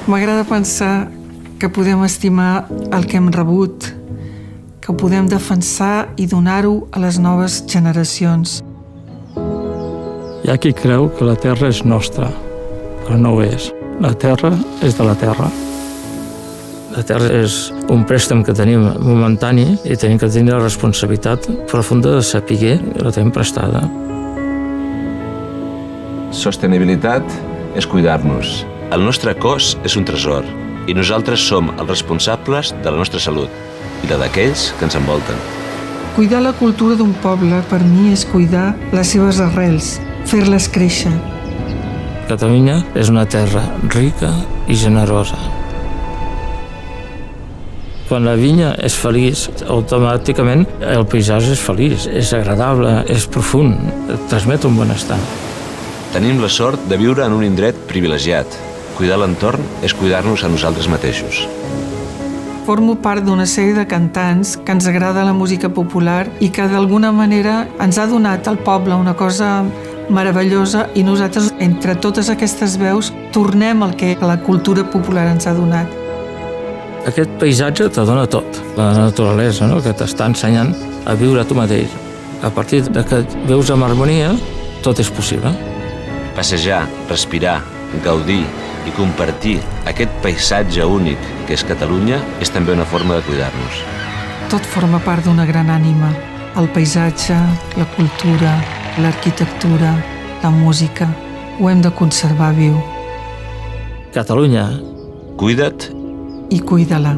M'agrada pensar que podem estimar el que hem rebut, que ho podem defensar i donar-ho a les noves generacions. Hi ha qui creu que la terra és nostra, però no ho és. La terra és de la terra. La terra és un préstec que tenim momentani i tenim que tenir la responsabilitat profunda de saber que la tenim prestada. Sostenibilitat és cuidar-nos. El nostre cos és un tresor i nosaltres som els responsables de la nostra salut i la d'aquells que ens envolten. Cuidar la cultura d'un poble, per mi, és cuidar les seves arrels, fer-les créixer. Catalunya és una terra rica i generosa. Quan la vinya és feliç, automàticament el paisatge és feliç, és agradable, és profund, transmet un benestar. Tenim la sort de viure en un indret privilegiat. Cuidar l'entorn és cuidar-nos a nosaltres mateixos. Formo part d'una sèrie de cantants que ens agrada la música popular i que d'alguna manera ens ha donat al poble una cosa meravellosa i nosaltres, entre totes aquestes veus, tornem el que la cultura popular ens ha donat. Aquest paisatge te dona tot, la naturalesa, no? Que t'està ensenyant a viure tu mateix. A partir de que et veus amb harmonia, tot és possible. Passejar, respirar, gaudir i compartir aquest paisatge únic que és Catalunya és també una forma de cuidar-nos. Tot forma part d'una gran ànima. El paisatge, la cultura, l'arquitectura, la música. Ho hem de conservar viu. Catalunya. Cuida't I cuida-la.